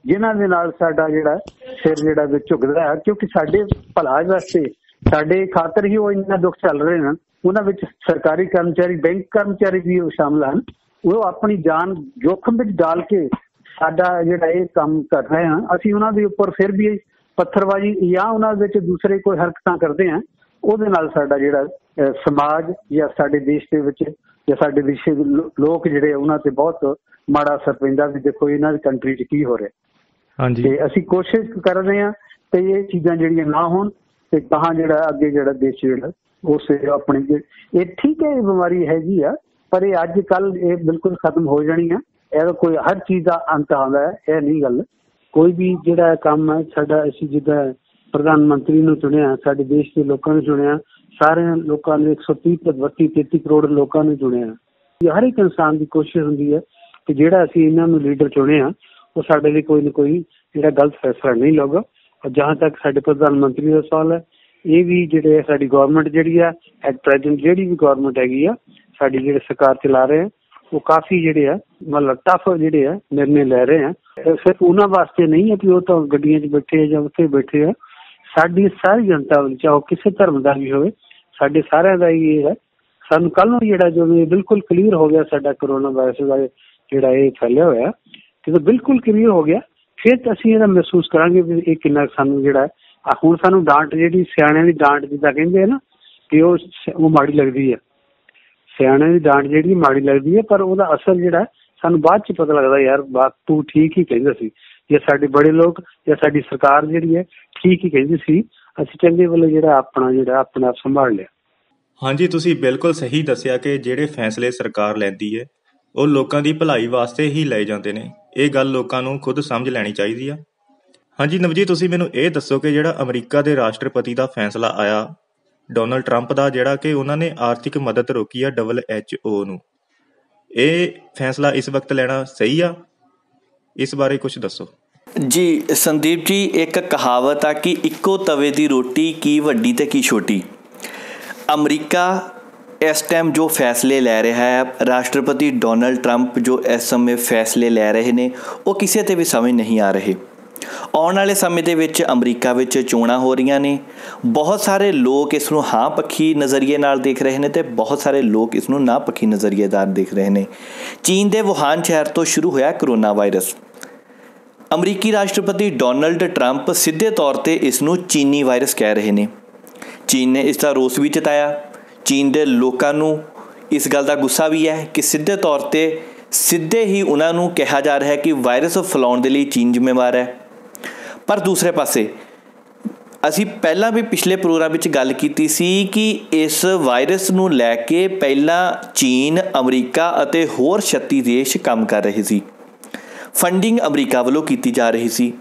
ਜਿਨ੍ਹਾਂ ਦੇ ਨਾਲ ਸਾਡਾ ਜਿਹੜਾ ਸਿਰ ਜਿਹੜਾ ਵਿੱਚ ਝੁਕਦਾ ਹੈ, ਕਿਉਂਕਿ ਸਾਡੇ ਭਲਾ ਵਾਸਤੇ ਸਾਡੇ ਖਾਤਰ ਹੀ ਉਹ ਇੰਨਾ ਦੁੱਖ ਚੱਲ ਰਹੇ ਹਨ। ਉਹਨਾਂ ਵਿੱਚ ਸਰਕਾਰੀ ਕਰਮਚਾਰੀ, ਬੈਂਕ ਕਰਮਚਾਰੀ ਵੀ ਸ਼ਾਮਲ ਹਨ। ਉਹ ਆਪਣੀ ਜਾਨ ਜੋਖਮ ਵਿੱਚ ਡਾਲ ਕੇ ਸਾਡਾ ਜਿਹੜਾ ਇਹ ਕੰਮ ਕਰ ਰਹੇ ਹਨ। ਅਸੀਂ ਉਹਨਾਂ ਦੇ ਉੱਪਰ ਫਿਰ ਵੀ ਪੱਥਰਬਾਜ਼ੀ ਜਾਂ ਉਹਨਾਂ ਵਿੱਚ ਦੂਸਰੇ ਕੋਈ ਹਰਕਤਾਂ ਕਰਦੇ ਹਾਂ, ਉਹਦੇ ਨਾਲ ਸਾਡਾ ਜਿਹੜਾ ਸਮਾਜ ਜਾਂ ਸਾਡੇ ਦੇਸ਼ ਦੇ ਵਿੱਚ ਜਾਂ ਸਾਡੇ ਦੇਸ਼ ਦੇ ਲੋਕ ਜਿਹੜੇ ਉਹਨਾਂ ਤੇ ਬਹੁਤ ਮਾੜਾ ਅਸਰ ਪੈਂਦਾ ਵੀ ਦੇਖੋ ਇਹਨਾਂ ਦੀ ਕੰਟਰੀ 'ਚ ਕੀ ਹੋ ਰਿਹਾ। ਹਾਂਜੀ, ਤੇ ਅਸੀਂ ਕੋਸ਼ਿਸ਼ ਕਰ ਰਹੇ ਹਾਂ ਤੇ ਇਹ ਚੀਜ਼ਾਂ ਜਿਹੜੀਆਂ ਨਾ ਹੋਣ ਤੇ ਕਹਾਂ ਜਿਹੜਾ ਅੱਗੇ ਜਿਹੜਾ ਦੇਸ਼ ਜਿਹੜਾ ਉਸ ਆਪਣੇ ਇਹ ਠੀਕ ਹੈ, ਇਹ ਬਿਮਾਰੀ ਹੈਗੀ ਆ, पर ये अज कल ये बिल्कुल खत्म हो जानी है। ਇਹਦਾ ਕੋਈ हर चीज़ का अंत आंदा है, यह नहीं गल। कोई भी ਜਿਹੜਾ ਕੰਮ है साडा ਅਸੀਂ जिद्दां प्रधानमंत्री ਨੂੰ चुनिया, साडे देश के लोगों ने चुनिया, सारे लोगों ने 130 32-33 करोड़ लोगों ने चुनिया। हर एक इंसान की कोशिश होंदी है कि ਜਿਹੜਾ ਅਸੀਂ ਇਹਨਾਂ ਨੂੰ ਲੀਡਰ ਚੁਣੇ ਆ ਉਹ ਸਾਡੇ ਲਈ ਕੋਈ ਨਾ ਕੋਈ ਜਿਹੜਾ गलत फैसला नहीं लूगा। और जहाँ तक साडे प्रधानमंत्री का सवाल है, ये भी ਜਿਹੜੇ ਸਾਡੀ गवर्नमेंट ਜਿਹੜੀ ਆ एट प्रेजेंट ਜਿਹੜੀ भी गवर्नमेंट हैगी आ साडी ਜਿਹੜੇ सरकार चला रहे हैं वो काफ़ी ਜਿਹੜੇ ਆ मतलब टफ ਜਿਹੜੇ ਆ निर्णय ले रहे हैं। सिर्फ उन्होंने वास्ते नहीं है कि वो तो गड्डियां 'ਚ बैठे है ਜਾਂ ਉੱਥੇ बैठे है, ਸਾਡੀ ਸਾਰੀ ਜਨਤਾ ਵੱਲ, ਚਾਹੇ ਕਿਸੇ ਧਰਮ ਦਾ ਵੀ ਹੋਵੇ, ਸਾਡੇ ਸਾਰਿਆਂ ਦਾ ਹੀ ਇਹ ਹੈ। ਸਾਨੂੰ ਕੱਲ੍ਹ ਨੂੰ ਜਿਹੜਾ ਜੋ ਬਿਲਕੁਲ ਕਲੀਅਰ ਹੋ ਗਿਆ ਸਾਡਾ ਕਰੋਨਾ ਵਾਇਰਸ ਦਾ ਜਿਹੜਾ ਇਹ ਫੈਲਿਆ ਹੋਇਆ, ਜਦੋਂ ਬਿਲਕੁਲ ਕਲੀਅਰ ਹੋ ਗਿਆ ਫਿਰ ਤਾਂ ਅਸੀਂ ਇਹਦਾ ਮਹਿਸੂਸ ਕਰਾਂਗੇ ਵੀ ਇਹ ਕਿੰਨਾ ਸਾਨੂੰ ਜਿਹੜਾ ਹੁਣ ਸਾਨੂੰ ਡਾਂਟ ਜਿਹੜੀ ਸਿਆਣਿਆਂ ਦੀ ਡਾਂਟ ਜਿੱਦਾਂ ਕਹਿੰਦੇ ਆ ਨਾ ਕਿ ਉਹ ਮਾੜੀ ਲੱਗਦੀ ਹੈ। ਸਿਆਣਿਆਂ ਦੀ ਡਾਂਟ ਜਿਹੜੀ ਮਾੜੀ ਲੱਗਦੀ ਹੈ, ਪਰ ਉਹਦਾ ਅਸਰ ਜਿਹੜਾ ਸਾਨੂੰ ਬਾਅਦ 'ਚ ਪਤਾ ਲੱਗਦਾ ਯਾਰ ਬਾਤ ਤੂੰ ਠੀਕ ਹੀ ਕਹਿੰਦਾ ਸੀ, ਜਾਂ ਸਾਡੇ ਬੜੇ ਲੋਕ ਜਾਂ ਸਾਡੀ ਸਰਕਾਰ ਜਿਹੜੀ ਹੈ ਠੀਕ ਹੀ ਕਹਿੰਦੀ ਸੀ, ਅਸੀਂ ਚੰਗੇ ਵੱਲੋਂ ਜਿਹੜਾ ਆਪਣੇ ਆਪ ਸੰਭਾਲ ਲਿਆ। ਹਾਂਜੀ, ਤੁਸੀਂ ਬਿਲਕੁਲ ਸਹੀ ਦੱਸਿਆ ਕਿ ਜਿਹੜੇ ਫੈਸਲੇ ਸਰਕਾਰ ਲੈਂਦੀ ਹੈ ਉਹ ਲੋਕਾਂ ਦੀ ਭਲਾਈ ਵਾਸਤੇ ਹੀ ਲਏ ਜਾਂਦੇ ਨੇ। ਇਹ ਗੱਲ ਲੋਕਾਂ ਨੂੰ ਖੁਦ ਸਮਝ ਲੈਣੀ ਚਾਹੀਦੀ ਆ। ਹਾਂਜੀ ਨਵਜੀਤ, ਤੁਸੀਂ ਮੈਨੂੰ ਇਹ ਦੱਸੋ ਕਿ ਜਿਹੜਾ ਅਮਰੀਕਾ ਦੇ ਰਾਸ਼ਟਰਪਤੀ ਦਾ ਫੈਸਲਾ ਆਇਆ ਡੋਨਲਡ ਟਰੰਪ ਦਾ, ਜਿਹੜਾ ਕਿ ਉਹਨਾਂ ਨੇ ਆਰਥਿਕ ਮਦਦ ਰੋਕੀ ਆ WHO ਨੂੰ, ਇਹ ਫੈਸਲਾ ਇਸ ਵਕਤ ਲੈਣਾ ਸਹੀ ਆ? ਇਸ ਬਾਰੇ ਕੁਝ ਦੱਸੋ। ਜੀ ਸੰਦੀਪ ਜੀ, ਇੱਕ ਕਹਾਵਤ ਆ ਕਿ ਇੱਕੋ ਤਵੇ ਦੀ ਰੋਟੀ ਕੀ ਵੱਡੀ ਤੇ ਕੀ ਛੋਟੀ। ਅਮਰੀਕਾ ਇਸ ਟਾਈਮ ਜੋ ਫੈਸਲੇ ਲੈ ਰਿਹਾ ਹੈ, ਰਾਸ਼ਟਰਪਤੀ ਡੋਨਲਡ ਟਰੰਪ ਜੋ ਇਸ ਸਮੇਂ ਫੈਸਲੇ ਲੈ ਰਹੇ ਨੇ, ਉਹ ਕਿਸੇ 'ਤੇ ਵੀ ਸਮਝ ਨਹੀਂ ਆ ਰਹੇ। ਆਉਣ ਵਾਲੇ ਸਮੇਂ ਦੇ ਵਿੱਚ ਅਮਰੀਕਾ ਵਿੱਚ ਚੋਣਾਂ ਹੋ ਰਹੀਆਂ ਨੇ। ਬਹੁਤ ਸਾਰੇ ਲੋਕ ਇਸ ਨੂੰ ਹਾਂ ਪੱਖੀ ਨਜ਼ਰੀਏ ਨਾਲ ਦੇਖ ਰਹੇ ਨੇ ਅਤੇ ਬਹੁਤ ਸਾਰੇ ਲੋਕ ਇਸ ਨੂੰ ਨਾ ਪੱਖੀ ਨਜ਼ਰੀਏਦਾਰ ਦੇਖ ਰਹੇ ਨੇ। ਚੀਨ ਦੇ ਵੁਹਾਨ ਸ਼ਹਿਰ ਤੋਂ ਸ਼ੁਰੂ ਹੋਇਆ ਕਰੋਨਾ ਵਾਇਰਸ। ਅਮਰੀਕੀ ਰਾਸ਼ਟਰਪਤੀ ਡੋਨਲਡ ਟਰੰਪ ਸਿੱਧੇ ਤੌਰ 'ਤੇ ਇਸ ਨੂੰ ਚੀਨੀ ਵਾਇਰਸ ਕਹਿ ਰਹੇ ਨੇ। ਚੀਨ ਨੇ ਇਸ ਦਾ ਰੋਸ ਵੀ ਜਤਾਇਆ। ਚੀਨ ਦੇ ਲੋਕਾਂ ਨੂੰ ਇਸ ਗੱਲ ਦਾ ਗੁੱਸਾ ਵੀ ਹੈ ਕਿ ਸਿੱਧੇ ਤੌਰ 'ਤੇ ਸਿੱਧੇ ਹੀ ਉਹਨਾਂ ਨੂੰ ਕਿਹਾ ਜਾ ਰਿਹਾ ਹੈ ਕਿ ਵਾਇਰਸ ਫੈਲਾਉਣ ਦੇ ਲਈ ਚੀਨ ਜ਼ਿੰਮੇਵਾਰ ਹੈ। ਪਰ ਦੂਸਰੇ ਪਾਸੇ ਅਸੀਂ ਪਹਿਲਾਂ ਵੀ ਪਿਛਲੇ ਪ੍ਰੋਗਰਾਮ ਵਿੱਚ ਗੱਲ ਕੀਤੀ ਸੀ ਕਿ ਇਸ ਵਾਇਰਸ ਨੂੰ ਲੈ ਕੇ ਪਹਿਲਾਂ ਚੀਨ, ਅਮਰੀਕਾ ਅਤੇ ਹੋਰ 36 ਦੇਸ਼ ਕੰਮ ਕਰ ਰਹੇ ਸੀ। ਫੰਡਿੰਗ ਅਮਰੀਕਾ ਵੱਲੋਂ ਕੀਤੀ ਜਾ ਰਹੀ ਸੀ।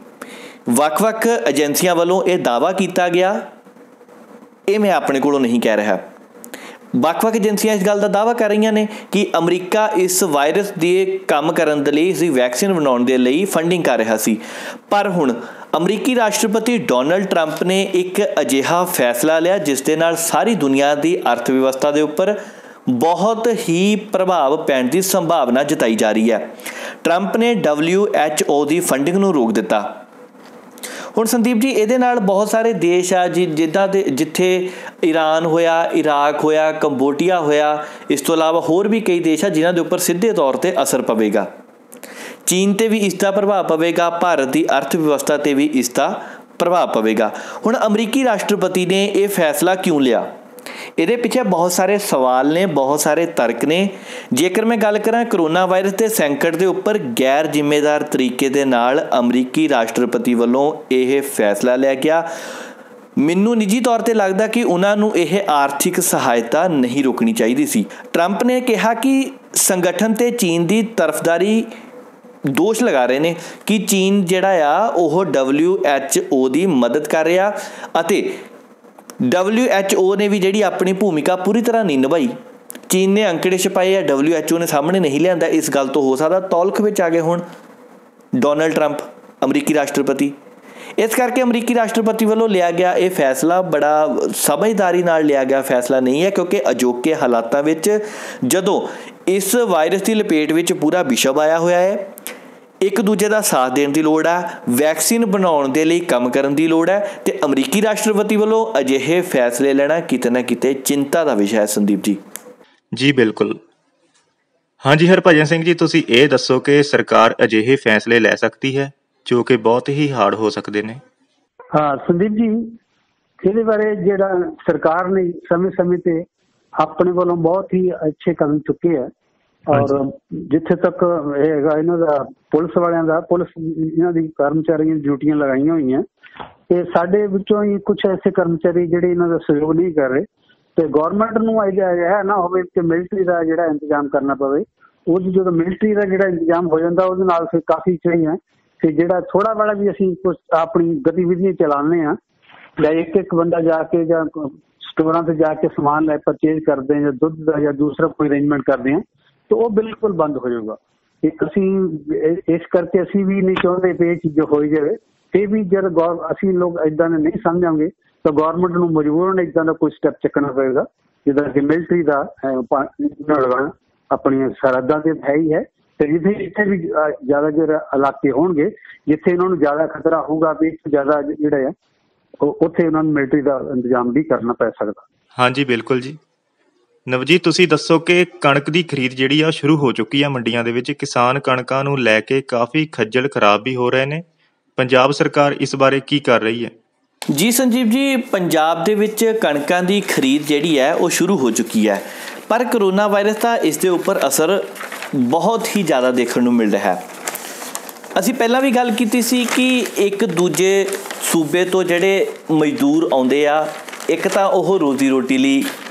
ਵੱਖ-ਵੱਖ ਏਜੰਸੀਆਂ ਵੱਲੋਂ ਇਹ ਦਾਅਵਾ ਕੀਤਾ ਗਿਆ, ਇਹ ਮੈਂ ਆਪਣੇ ਕੋਲੋਂ ਨਹੀਂ ਕਹਿ ਰਿਹਾ, ਵੱਖ-ਵੱਖ ਏਜੰਸੀਆਂ ਇਸ ਗੱਲ ਦਾ ਦਾਅਵਾ ਕਰ ਰਹੀਆਂ ਨੇ ਕਿ ਅਮਰੀਕਾ ਇਸ ਵਾਇਰਸ ਦੇ ਕੰਮ ਕਰਨ ਦੇ ਲਈ, ਇਸ ਦੀ ਵੈਕਸੀਨ ਬਣਾਉਣ ਦੇ ਲਈ ਫੰਡਿੰਗ ਕਰ ਰਿਹਾ ਸੀ। ਪਰ ਹੁਣ ਅਮਰੀਕੀ ਰਾਸ਼ਟਰਪਤੀ ਡੋਨਲਡ ਟਰੰਪ ਨੇ ਇੱਕ ਅਜਿਹਾ ਫੈਸਲਾ ਲਿਆ ਜਿਸ ਦੇ ਨਾਲ ਸਾਰੀ ਦੁਨੀਆ ਦੀ ਅਰਥ ਵਿਵਸਥਾ ਦੇ ਉੱਪਰ ਬਹੁਤ ਹੀ ਪ੍ਰਭਾਵ ਪੈਣ ਦੀ ਸੰਭਾਵਨਾ ਜਤਾਈ ਜਾ ਰਹੀ ਹੈ। ਟਰੰਪ ਨੇ WHO ਦੀ ਫੰਡਿੰਗ ਨੂੰ ਰੋਕ ਦਿੱਤਾ। ਹੁਣ ਸੰਦੀਪ ਜੀ, ਇਹਦੇ ਨਾਲ ਬਹੁਤ ਸਾਰੇ ਦੇਸ਼ ਆ ਜੀ, ਜਿੱਥੇ ਈਰਾਨ ਹੋਇਆ, ਇਰਾਕ ਹੋਇਆ, ਕੰਬੋਡੀਆ ਹੋਇਆ, ਇਸ ਤੋਂ ਇਲਾਵਾ ਹੋਰ ਵੀ ਕਈ ਦੇਸ਼ ਆ ਜਿਨ੍ਹਾਂ ਦੇ ਉੱਪਰ ਸਿੱਧੇ ਤੌਰ 'ਤੇ ਅਸਰ ਪਵੇਗਾ। ਚੀਨ 'ਤੇ ਵੀ ਇਸ ਦਾ ਪ੍ਰਭਾਵ ਪਵੇਗਾ, ਭਾਰਤ ਦੀ ਅਰਥ ਵਿਵਸਥਾ 'ਤੇ ਵੀ ਇਸ ਦਾ ਪ੍ਰਭਾਵ ਪਵੇਗਾ। ਹੁਣ ਅਮਰੀਕੀ ਰਾਸ਼ਟਰਪਤੀ ਨੇ ਇਹ ਫੈਸਲਾ ਕਿਉਂ ਲਿਆ? ਇਹਦੇ ਪਿੱਛੇ ਬਹੁਤ ਸਾਰੇ ਸਵਾਲ ਨੇ, ਬਹੁਤ ਸਾਰੇ ਤਰਕ ਨੇ। ਜੇਕਰ ਮੈਂ ਗੱਲ ਕਰਾਂ ਕਰੋਨਾ ਵਾਇਰਸ ਦੇ ਸੰਕਟ ਦੇ ਉੱਪਰ ਗੈਰ ਜ਼ਿੰਮੇਦਾਰ ਤਰੀਕੇ ਦੇ ਨਾਲ ਅਮਰੀਕੀ ਰਾਸ਼ਟਰਪਤੀ ਵੱਲੋਂ ਇਹ ਫੈਸਲਾ ਲਿਆ ਗਿਆ, ਮੈਨੂੰ ਨਿੱਜੀ ਤੌਰ 'ਤੇ ਲੱਗਦਾ ਕਿ ਉਹਨਾਂ ਨੂੰ ਇਹ ਆਰਥਿਕ ਸਹਾਇਤਾ ਨਹੀਂ ਰੋਕਣੀ ਚਾਹੀਦੀ ਸੀ। ਟਰੰਪ ਨੇ ਕਿਹਾ ਕਿ ਸੰਗਠਨ 'ਤੇ ਚੀਨ ਦੀ ਤਰਫਦਾਰੀ ਦੋਸ਼ ਲਗਾ ਰਹੇ ਨੇ ਕਿ ਚੀਨ ਜਿਹੜਾ ਆ ਉਹ WHO ਦੀ ਮਦਦ ਕਰ ਰਿਹਾ ਅਤੇ WHO ਨੇ ਵੀ ਜਿਹੜੀ ਆਪਣੀ ਭੂਮਿਕਾ ਪੂਰੀ ਤਰ੍ਹਾਂ ਨਹੀਂ ਨਿਭਾਈ। ਚੀਨ ਨੇ ਅੰਕੜੇ ਛਪਾਏ ਆ, WHO ਨੇ ਸਾਹਮਣੇ ਨਹੀਂ ਲਿਆਂਦਾ। ਇਸ ਗੱਲ ਤੋਂ ਹੋ ਸਕਦਾ ਤੌਲਖ ਵਿੱਚ ਆ ਗਏ ਹੁਣ ਡੋਨਲਡ ਟਰੰਪ ਅਮਰੀਕੀ ਰਾਸ਼ਟਰਪਤੀ। ਇਸ ਕਰਕੇ ਅਮਰੀਕੀ ਰਾਸ਼ਟਰਪਤੀ ਵੱਲੋਂ ਲਿਆ ਗਿਆ ਇਹ ਫੈਸਲਾ ਬੜਾ ਸਮਝਦਾਰੀ ਨਾਲ ਲਿਆ ਗਿਆ ਫੈਸਲਾ ਨਹੀਂ ਹੈ, ਕਿਉਂਕਿ ਅਜੋਕੇ ਹਾਲਾਤਾਂ ਵਿੱਚ ਜਦੋਂ ਇਸ ਵਾਇਰਸ ਦੀ ਲਪੇਟ ਵਿੱਚ ਪੂਰਾ ਵਿਸ਼ਵ ਆਇਆ ਹੋਇਆ ਹੈ, ਇੱਕ ਦੂਜੇ ਦਾ ਸਾਥ ਦੇਣ ਦੀ ਲੋੜ ਆ, ਵੈਕਸੀਨ ਬਣਾਉਣ ਦੇ ਲਈ ਕੰਮ ਕਰਨ ਦੀ ਲੋੜ ਹੈ ਅਤੇ ਅਮਰੀਕੀ ਰਾਸ਼ਟਰਪਤੀ ਵੱਲੋਂ ਅਜਿਹੇ ਫੈਸਲੇ ਲੈਣਾ ਕਿਤੇ ਨਾ ਕਿਤੇ ਚਿੰਤਾ ਦਾ ਵਿਸ਼ਾ ਹੈ। ਸੰਦੀਪ ਜੀ। ਜੀ ਬਿਲਕੁਲ। ਹਾਂਜੀ ਹਰਭਜਨ ਸਿੰਘ ਜੀ, ਤੁਸੀਂ ਇਹ ਦੱਸੋ ਕਿ ਸਰਕਾਰ ਅਜਿਹੇ ਫੈਸਲੇ ਲੈ ਸਕਦੀ ਹੈ ਜੋ ਕਿ ਬਹੁਤ ਹੀ ਹਾਰਡ ਹੋ ਸਕਦੇ ਨੇ? ਹਾਂ ਸੰਦੀਪ ਜੀ, ਇਹਦੇ ਬਾਰੇ ਜਿਹੜਾ ਸਰਕਾਰ ਨੇ ਸਮੇਂ-ਸਮੇਂ ਤੇ ਆਪਣੇ ਵੱਲੋਂ ਬਹੁਤ ਹੀ ਅੱਛੇ ਕਦਮ ਚੁੱਕੇ ਆ। ਔਰ ਜਿੱਥੇ ਤੱਕ ਇਹ ਹੈਗਾ ਇਹਨਾਂ ਦਾ ਪੁਲਿਸ ਵਾਲਿਆਂ ਦਾ, ਪੁਲਿਸ ਇਹਨਾਂ ਦੀ ਕਰਮਚਾਰੀਆਂ ਦੀ ਡਿਊਟੀਆਂ ਲਗਾਈਆਂ ਹੋਈਆਂ ਤੇ ਸਾਡੇ ਵਿੱਚੋਂ ਹੀ ਕੁਝ ਐਸੇ ਕਰਮਚਾਰੀ ਜਿਹੜੇ ਇਹਨਾਂ ਦਾ ਸਹਿਯੋਗ ਨਹੀਂ ਕਰ ਰਹੇ, ਤੇ ਗਵਰਨਮੈਂਟ ਨੂੰ ਇਹ ਨਾ ਹੋਵੇ ਕਿ ਮਿਲਟਰੀ ਦਾ ਜਿਹੜਾ ਇੰਤਜ਼ਾਮ ਕਰਨਾ ਪਵੇ। ਉਹ ਜਦੋਂ ਮਿਲਟਰੀ ਦਾ ਜਿਹੜਾ ਇੰਤਜ਼ਾਮ ਹੋ ਜਾਂਦਾ ਉਹਦੇ ਨਾਲ ਫਿਰ ਕਾਫੀ ਹੈ ਕਿ ਜਿਹੜਾ ਥੋੜਾ ਵਾਲਾ ਵੀ ਅਸੀਂ ਕੁਛ ਆਪਣੀ ਗਤੀਵਿਧੀਆਂ ਚਲਾਉਂਦੇ ਹਾਂ ਜਾਂ ਇੱਕ ਬੰਦਾ ਜਾ ਕੇ ਜਾਂ ਸਟੋਰਾਂ ਤੇ ਜਾ ਕੇ ਸਮਾਨ ਲੈ ਪਰਚੇਜ ਕਰਦੇ ਜਾਂ ਦੁੱਧ ਦਾ ਜਾਂ ਦੂਸਰਾ ਕੋਈ ਅਰੇਂਜਮੈਂਟ ਕਰਦੇ ਹਾਂ ਤਾਂ ਉਹ ਬਿਲਕੁਲ ਬੰਦ ਹੋ ਜਾਊਗਾ। ਇੱਕ ਅਸੀਂ ਇਸ ਕਰਕੇ ਅਸੀਂ ਵੀ ਨਹੀਂ ਚਾਹੁੰਦੇ ਕਿ ਇਹ ਚੀਜ਼ ਹੋਈ ਜਾਵੇ। ਤੇ ਵੀ ਜਦ ਅਸੀਂ ਲੋਕ ਏਦਾਂ ਦੇ ਨਹੀਂ ਸਮਝਾਂਗੇ ਤਾਂ ਗੌਰਮੈਂਟ ਨੂੰ ਮਜਬੂਰਨ ਏਦਾਂ ਦਾ ਕੋਈ ਸਟੈਪ ਚੱਕਣਾ ਪਏਗਾ, ਜਿੱਦਾਂ ਕਿ ਮਿਲਟਰੀ ਦਾ ਲਗਾਉਣਾ ਆਪਣੀਆਂ ਸਰਹੱਦਾਂ ਤੇ ਹੈ ਹੀ ਹੈ। ਤੇ ਜਿੱਥੇ ਵੀ ਜ਼ਿਆਦਾ ਜਿਹੜੇ ਇਲਾਕੇ ਹੋਣਗੇ ਜਿੱਥੇ ਇਹਨਾਂ ਨੂੰ ਜ਼ਿਆਦਾ ਖਤਰਾ ਹੋਊਗਾ ਵੀ ਜ਼ਿਆਦਾ ਜਿਹੜਾ ਆ ਉੱਥੇ ਉਹਨਾਂ ਨੂੰ ਮਿਲਟਰੀ ਦਾ ਇੰਤਜ਼ਾਮ ਵੀ ਕਰਨਾ ਪੈ ਸਕਦਾ। ਹਾਂਜੀ ਬਿਲਕੁਲ ਜੀ। ਨਵਜੀਤ, ਤੁਸੀਂ ਦੱਸੋ ਕਿ ਕਣਕ ਦੀ ਖਰੀਦ ਜਿਹੜੀ ਆ ਸ਼ੁਰੂ ਹੋ ਚੁੱਕੀ ਆ ਮੰਡੀਆਂ ਦੇ ਵਿੱਚ। ਕਿਸਾਨ ਕਣਕਾਂ ਨੂੰ ਲੈ ਕੇ ਕਾਫੀ ਖੱਜਲ ਖਰਾਬ ਵੀ ਹੋ ਰਹੇ ਨੇ। ਪੰਜਾਬ ਸਰਕਾਰ ਇਸ ਬਾਰੇ ਕੀ ਕਰ ਰਹੀ ਹੈ? ਜੀ ਸੰਜੀਵ ਜੀ, ਪੰਜਾਬ ਦੇ ਵਿੱਚ ਕਣਕਾਂ ਦੀ ਖਰੀਦ ਜਿਹੜੀ ਹੈ ਉਹ ਸ਼ੁਰੂ ਹੋ ਚੁੱਕੀ ਹੈ, ਪਰ ਕਰੋਨਾ ਵਾਇਰਸ ਦਾ ਇਸ ਦੇ ਉੱਪਰ ਅਸਰ ਬਹੁਤ ਹੀ ਜ਼ਿਆਦਾ ਦੇਖਣ ਨੂੰ ਮਿਲ ਰਿਹਾ ਹੈ। ਅਸੀਂ ਪਹਿਲਾਂ ਵੀ ਗੱਲ ਕੀਤੀ ਸੀ ਕਿ ਇੱਕ ਦੂਜੇ ਸੂਬੇ ਤੋਂ ਜਿਹੜੇ ਮਜ਼ਦੂਰ ਆਉਂਦੇ ਆ, ਇੱਕ ਤਾਂ ਉਹ ਰੋਜ਼ੀ ਰੋਟੀ ਲਈ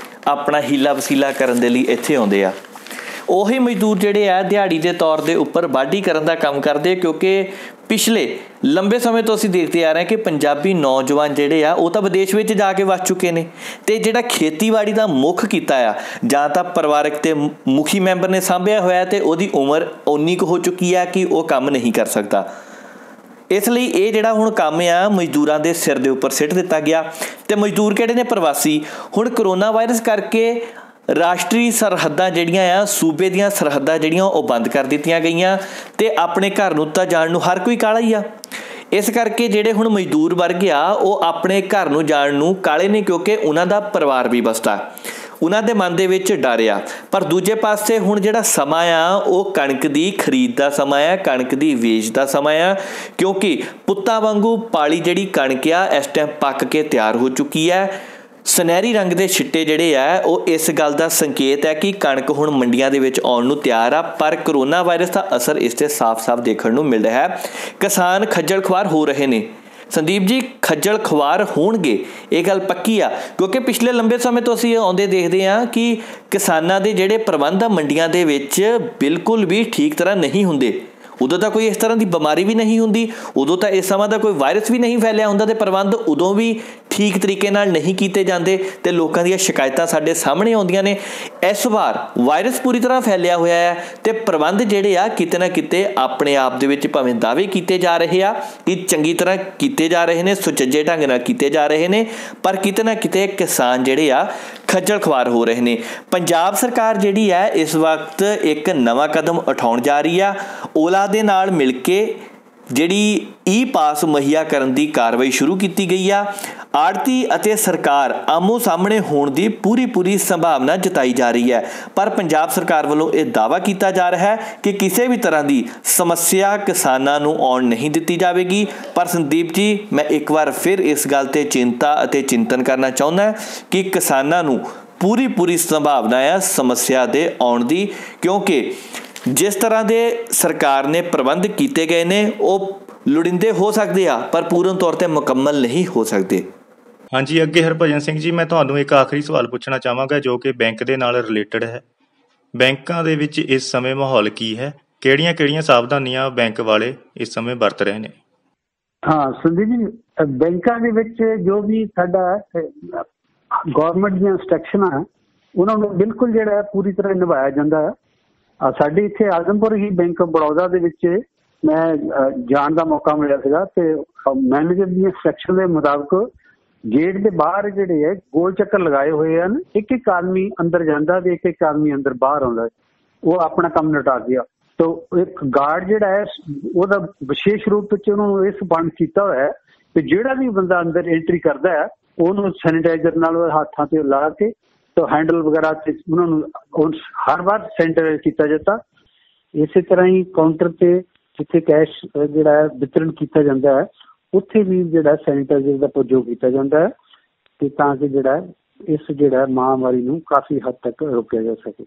ਆਪਣਾ ਹੀਲਾ ਵਸੀਲਾ ਕਰਨ ਦੇ ਲਈ ਇੱਥੇ ਆਉਂਦੇ ਆ। ਉਹੀ ਮਜ਼ਦੂਰ ਜਿਹੜੇ ਆ ਦਿਹਾੜੀ ਦੇ ਤੌਰ ਦੇ ਉੱਪਰ ਵਾਢੀ ਕਰਨ ਦਾ ਕੰਮ ਕਰਦੇ, ਕਿਉਂਕਿ ਪਿਛਲੇ ਲੰਬੇ ਸਮੇਂ ਤੋਂ ਅਸੀਂ ਦੇਖਦੇ ਆ ਰਹੇ ਕਿ ਪੰਜਾਬੀ ਨੌਜਵਾਨ ਜਿਹੜੇ ਆ ਉਹ ਤਾਂ ਵਿਦੇਸ਼ ਵਿੱਚ ਜਾ ਕੇ ਵਸ ਚੁੱਕੇ ਨੇ ਅਤੇ ਜਿਹੜਾ ਖੇਤੀਬਾੜੀ ਦਾ ਮੁੱਖ ਕੀਤਾ ਆ ਜਾਂ ਤਾਂ ਪਰਿਵਾਰਕ ਅਤੇ ਮੁਖੀ ਮੈਂਬਰ ਨੇ ਸਾਂਭਿਆ ਹੋਇਆ ਅਤੇ ਉਹਦੀ ਉਮਰ ਓਨੀ ਕੁ ਹੋ ਚੁੱਕੀ ਆ ਕਿ ਉਹ ਕੰਮ ਨਹੀਂ ਕਰ ਸਕਦਾ। ਇਸ ਲਈ ਇਹ ਜਿਹੜਾ ਹੁਣ ਕੰਮ ਆ ਮਜ਼ਦੂਰਾਂ ਦੇ ਸਿਰ ਦੇ ਉੱਪਰ ਸਿੱਟ ਦਿੱਤਾ ਗਿਆ। ਅਤੇ ਮਜ਼ਦੂਰ ਕਿਹੜੇ ਨੇ? ਪ੍ਰਵਾਸੀ। ਹੁਣ ਕਰੋਨਾ ਵਾਇਰਸ ਕਰਕੇ ਰਾਸ਼ਟਰੀ ਸਰਹੱਦਾਂ ਜਿਹੜੀਆਂ ਆ, ਸੂਬੇ ਦੀਆਂ ਸਰਹੱਦਾਂ ਜਿਹੜੀਆਂ ਉਹ ਬੰਦ ਕਰ ਦਿੱਤੀਆਂ ਗਈਆਂ ਅਤੇ ਆਪਣੇ ਘਰ ਨੂੰ ਤਾਂ ਜਾਣ ਨੂੰ ਹਰ ਕੋਈ ਕਾਹਲਾ ਹੀ ਆ। ਇਸ ਕਰਕੇ ਜਿਹੜੇ ਹੁਣ ਮਜ਼ਦੂਰ ਵਰਗ ਆ ਉਹ ਆਪਣੇ ਘਰ ਨੂੰ ਜਾਣ ਨੂੰ ਕਾਹਲੇ ਨੇ, ਕਿਉਂਕਿ ਉਹਨਾਂ ਦਾ ਪਰਿਵਾਰ ਵੀ ਬਸਦਾ, ਉਹਨਾਂ ਦੇ ਮਨ ਦੇ ਵਿੱਚ ਡਰ ਆ। ਪਰ ਦੂਜੇ ਪਾਸੇ ਹੁਣ ਜਿਹੜਾ ਸਮਾਂ ਆ ਉਹ ਕਣਕ ਦੀ ਖਰੀਦ ਦਾ ਸਮਾਂ ਆ, ਕਣਕ ਦੀ ਵੇਚ ਦਾ ਸਮਾਂ ਆ, ਕਿਉਂਕਿ ਪੁੱਤਾਂ ਵਾਂਗੂ ਪਾਲੀ ਜਿਹੜੀ ਕਣਕ ਆ ਇਸ ਟਾਈਮ ਪੱਕ ਕੇ ਤਿਆਰ ਹੋ ਚੁੱਕੀ ਹੈ। ਸੁਨਹਿਰੀ ਰੰਗ ਦੇ ਛਿੱਟੇ ਜਿਹੜੇ ਆ ਉਹ ਇਸ ਗੱਲ ਦਾ ਸੰਕੇਤ ਹੈ ਕਿ ਕਣਕ ਹੁਣ ਮੰਡੀਆਂ ਦੇ ਵਿੱਚ ਆਉਣ ਨੂੰ ਤਿਆਰ ਆ। ਪਰ ਕਰੋਨਾ ਵਾਇਰਸ ਦਾ ਅਸਰ ਇਸ 'ਤੇ ਸਾਫ਼-ਸਾਫ਼ ਦੇਖਣ ਨੂੰ ਮਿਲ ਰਿਹਾ ਹੈ। ਕਿਸਾਨ ਖੱਜਲ ਖੁਆਰ ਹੋ ਰਹੇ ਨੇ। ਸੰਦੀਪ ਜੀ, ਖੱਜਲ ਖੁਆਰ ਹੋਣਗੇ, ਇਹ ਗੱਲ ਪੱਕੀ ਆ, ਕਿਉਂਕਿ ਪਿਛਲੇ ਲੰਬੇ ਸਮੇਂ ਤੋਂ ਅਸੀਂ ਆਉਂਦੇ ਦੇਖਦੇ ਹਾਂ ਕਿ ਕਿਸਾਨਾਂ ਦੇ ਜਿਹੜੇ ਪ੍ਰਬੰਧ ਆ ਮੰਡੀਆਂ ਦੇ ਵਿੱਚ ਬਿਲਕੁਲ ਵੀ ਠੀਕ ਤਰ੍ਹਾਂ ਨਹੀਂ ਹੁੰਦੇ। ਉਦੋਂ ਤਾਂ ਕੋਈ ਇਸ ਤਰ੍ਹਾਂ ਦੀ ਬਿਮਾਰੀ ਵੀ ਨਹੀਂ ਹੁੰਦੀ, ਉਦੋਂ ਤਾਂ ਇਸ ਸਮਾਂ ਦਾ ਕੋਈ ਵਾਇਰਸ ਵੀ ਨਹੀਂ ਫੈਲਿਆ ਹੁੰਦਾ ਅਤੇ ਪ੍ਰਬੰਧ ਉਦੋਂ ਵੀ ਠੀਕ ਤਰੀਕੇ ਨਾਲ ਨਹੀਂ ਕੀਤੇ ਜਾਂਦੇ ਅਤੇ ਲੋਕਾਂ ਦੀਆਂ ਸ਼ਿਕਾਇਤਾਂ ਸਾਡੇ ਸਾਹਮਣੇ ਆਉਂਦੀਆਂ ਨੇ। ਇਸ ਵਾਰ ਵਾਇਰਸ ਪੂਰੀ ਤਰ੍ਹਾਂ ਫੈਲਿਆ ਹੋਇਆ ਹੈ ਅਤੇ ਪ੍ਰਬੰਧ ਜਿਹੜੇ ਆ ਕਿਤੇ ਨਾ ਕਿਤੇ ਆਪਣੇ ਆਪ ਦੇ ਵਿੱਚ ਭਾਵੇਂ ਦਾਅਵੇ ਕੀਤੇ ਜਾ ਰਹੇ ਆ ਕਿ ਚੰਗੀ ਤਰ੍ਹਾਂ ਕੀਤੇ ਜਾ ਰਹੇ ਨੇ, ਸੁਚੱਜੇ ਢੰਗ ਨਾਲ ਕੀਤੇ ਜਾ ਰਹੇ ਨੇ, ਪਰ ਕਿਤੇ ਨਾ ਕਿਤੇ ਕਿਸਾਨ ਜਿਹੜੇ ਆ ਖੱਜਲ ਖੁਆਰ ਹੋ ਰਹੇ ਨੇ। ਪੰਜਾਬ ਸਰਕਾਰ ਜਿਹੜੀ ਹੈ ਇਸ ਵਕਤ ਇੱਕ ਨਵਾਂ ਕਦਮ ਉਠਾਉਣ ਜਾ ਰਹੀ ਆ। ਓਲਾ ਦੇ ਨਾਲ ਮਿਲ ਕੇ ਜਿਹੜੀ ਪਾਸ ਮੁਹੱਈਆ ਕਰਨ ਦੀ ਕਾਰਵਾਈ ਸ਼ੁਰੂ ਕੀਤੀ ਗਈ ਆ। ਆੜ੍ਹਤੀ ਅਤੇ ਸਰਕਾਰ ਆਮੋ ਸਾਹਮਣੇ ਹੋਣ ਦੀ ਪੂਰੀ ਸੰਭਾਵਨਾ ਜਤਾਈ ਜਾ ਰਹੀ ਹੈ, ਪਰ ਪੰਜਾਬ ਸਰਕਾਰ ਵੱਲੋਂ ਇਹ ਦਾਅਵਾ ਕੀਤਾ ਜਾ ਰਿਹਾ ਹੈ ਕਿ ਕਿਸੇ ਵੀ ਤਰ੍ਹਾਂ ਦੀ ਸਮੱਸਿਆ ਕਿਸਾਨਾਂ ਨੂੰ ਆਉਣ ਨਹੀਂ ਦਿੱਤੀ ਜਾਵੇਗੀ। ਪਰ ਸੰਦੀਪ ਜੀ, ਮੈਂ ਇੱਕ ਵਾਰ ਫਿਰ ਇਸ ਗੱਲ 'ਤੇ ਚਿੰਤਾ ਅਤੇ ਚਿੰਤਨ ਕਰਨਾ ਚਾਹੁੰਦਾ ਕਿ ਕਿਸਾਨਾਂ ਨੂੰ ਪੂਰੀ ਸੰਭਾਵਨਾ ਹੈ ਸਮੱਸਿਆ ਦੇ ਆਉਣ ਦੀ, ਕਿਉਂਕਿ ਜਿਸ ਤਰ੍ਹਾਂ ਦੇ ਸਰਕਾਰ ਨੇ ਪ੍ਰਬੰਧ ਕੀਤੇ ਗਏ ਨੇ ਉਹ ਲੋੜੀਂਦੇ ਹੋ ਸਕਦੇ ਆ, ਪਰ ਪੂਰਨ ਤੌਰ 'ਤੇ ਮੁਕੰਮਲ ਨਹੀਂ ਹੋ ਸਕਦੇ। ਹਾਂਜੀ, ਅੱਗੇ ਹਰਭਜਨ ਸਿੰਘ ਜੀ, ਮੈਂ ਤੁਹਾਨੂੰ ਇੱਕ ਆਖਰੀ ਸਵਾਲ ਪੁੱਛਣਾ ਚਾਹਾਂਗਾ ਜੋ ਕਿ ਬੈਂਕ ਦੇ ਨਾਲ ਰਿਲੇਟਡ ਹੈ। ਬੈਂਕਾਂ ਦੇ ਵਿੱਚ ਇਸ ਸਮੇਂ ਮਾਹੌਲ ਕੀ ਹੈ? ਕਿਹੜੀਆਂ ਸਾਵਧਾਨੀਆਂ ਬੈਂਕ ਵਾਲੇ ਇਸ ਸਮੇਂ ਵਰਤ ਰਹੇ ਨੇ? ਹਾਂ ਸੰਦੀਪ ਜੀ, ਬੈਂਕਾਂ ਦੇ ਵਿੱਚ ਜੋ ਵੀ ਸਾਡਾ ਗੌਰਮੈਂਟ ਦੀਆਂ ਇੰਸਟਰਕਸ਼ਨਾਂ ਉਹਨਾਂ ਨੂੰ ਬਿਲਕੁਲ ਜਿਹੜਾ ਪੂਰੀ ਤਰ੍ਹਾਂ ਨਿਭਾਇਆ ਜਾਂਦਾ ਹੈ। ਸਾਡੇ ਇੱਥੇ ਆਜ਼ਮਪੁਰ ਹੀ ਬੈਂਕ ਬੜੌਦਾ ਦੇ ਵਿੱਚ ਮੈਂ ਜਾਣ ਦਾ ਮੌਕਾ ਮਿਲਿਆ ਸੀਗਾ ਤੇ ਮੈਨੇਜਰ ਦੀਆਂ ਇੰਸਟਰਕਸ਼ਨ ਦੇ ਮੁਤਾਬਕ ਗੇਟ ਦੇ ਬਾਹਰ ਜਿਹੜੇ ਹੈ ਗੋਲ ਚੱਕਰ ਲਗਾਏ ਹੋਏ ਹਨ। ਇੱਕ ਆਦਮੀ ਅੰਦਰ ਜਾਂਦਾ ਤੇ ਇੱਕ ਆਦਮੀ ਅੰਦਰ ਬਾਹਰ ਆਉਂਦਾ। ਉਹ ਆਪਣਾ ਕੰਮ ਨਿਪਟਾ ਗਿਆ। ਤਾਂ ਇੱਕ ਗਾਰਡ ਜਿਹੜਾ ਹੈ ਉਹਦਾ ਵਿਸ਼ੇਸ਼ ਰੂਪ ਵਿੱਚ ਉਹਨੂੰ ਇਸ ਬੰਦ ਕੀਤਾ ਹੋਇਆ ਹੈ ਕਿ ਜਿਹੜਾ ਵੀ ਬੰਦਾ ਅੰਦਰ ਐਂਟਰੀ ਕਰਦਾ ਹੈ ਉਹਨੂੰ ਸੈਨੀਟਾਈਜ਼ਰ ਨਾਲ ਹੱਥਾਂ ਤੇ ਲਾ ਕੇ ਤਾਂ ਹੈਂਡਲ ਵਗੈਰਾ ਤੇ ਉਹਨਾਂ ਨੂੰ ਹਰ ਵਾਰ ਸੈਨੀਟਾਈਜ਼ ਕੀਤਾ ਜਾਂਦਾ। ਇਸੇ ਤਰ੍ਹਾਂ ਹੀ ਕਾਊਂਟਰ ਤੇ ਜਿੱਥੇ ਕੈਸ਼ ਜਿਹੜਾ ਹੈ ਵਿਤਰਨ ਕੀਤਾ ਜਾਂਦਾ ਹੈ ਉੱਥੇ ਵੀ ਜਿਹੜਾ ਸੈਨੀਟਾਈਜ਼ਰ ਦਾ ਪ੍ਰਯੋਗ ਕੀਤਾ ਜਾਂਦਾ ਹੈ ਤੇ ਤਾਂ ਕਿ ਜਿਹੜਾ ਇਸ ਜਿਹੜਾ ਮਹਾਂਮਾਰੀ ਨੂੰ ਕਾਫੀ ਹੱਦ ਤੱਕ ਰੋਕਿਆ ਜਾ ਸਕੇ।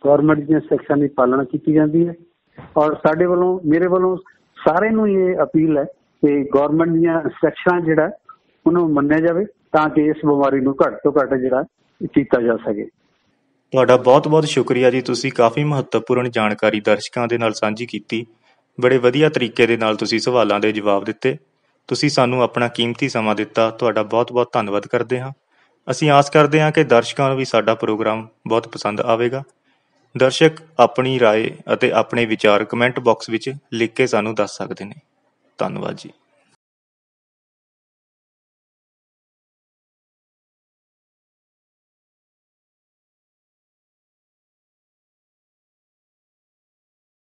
ਗੌਰਮੈਂਟ ਦੀਆਂ ਇੰਸਟਰਕਸ਼ਨਾਂ ਦੀ ਪਾਲਣਾ ਕੀਤੀ ਜਾਂਦੀ ਹੈ ਔਰ ਸਾਡੇ ਵੱਲੋਂ ਮੇਰੇ ਵੱਲੋਂ ਸਾਰਿਆਂ ਨੂੰ ਇਹ ਅਪੀਲ ਹੈ ਕਿ ਗੌਰਮੈਂਟ ਦੀਆਂ ਇੰਸਟਰਕਸ਼ਨਾਂ ਜਿਹੜਾ ਉਹਨੂੰ ਮੰਨਿਆ ਜਾਵੇ ਤਾਂ ਕਿ ਇਸ ਬਿਮਾਰੀ ਨੂੰ ਘੱਟ ਤੋਂ ਘੱਟ ਜਿਹੜਾ ਕੀਤਾ ਜਾ ਸਕੇ। ਤੁਹਾਡਾ ਬਹੁਤ-ਬਹੁਤ ਸ਼ੁਕਰੀਆ ਜੀ। ਤੁਸੀਂ ਕਾਫੀ ਮਹੱਤਵਪੂਰਨ ਜਾਣਕਾਰੀ ਦਰਸ਼ਕਾਂ ਦੇ ਨਾਲ ਸਾਂਝੀ ਕੀਤੀ। ਬੜੇ ਵਧੀਆ ਤਰੀਕੇ ਦੇ ਨਾਲ ਤੁਸੀਂ ਸਵਾਲਾਂ ਦੇ ਜਵਾਬ ਦਿੱਤੇ। ਤੁਸੀਂ ਸਾਨੂੰ ਆਪਣਾ ਕੀਮਤੀ ਸਮਾਂ ਦਿੱਤਾ। ਤੁਹਾਡਾ ਬਹੁਤ-ਬਹੁਤ ਧੰਨਵਾਦ ਕਰਦੇ ਹਾਂ। ਅਸੀਂ ਆਸ ਕਰਦੇ ਹਾਂ ਕਿ ਦਰਸ਼ਕਾਂ ਨੂੰ ਵੀ ਸਾਡਾ ਪ੍ਰੋਗਰਾਮ ਬਹੁਤ ਪਸੰਦ ਆਵੇਗਾ। ਦਰਸ਼ਕ ਆਪਣੀ ਰਾਏ ਅਤੇ ਆਪਣੇ ਵਿਚਾਰ ਕਮੈਂਟ ਬਾਕਸ ਵਿੱਚ ਲਿਖ ਕੇ ਸਾਨੂੰ ਦੱਸ ਸਕਦੇ ਨੇ। ਧੰਨਵਾਦ ਜੀ।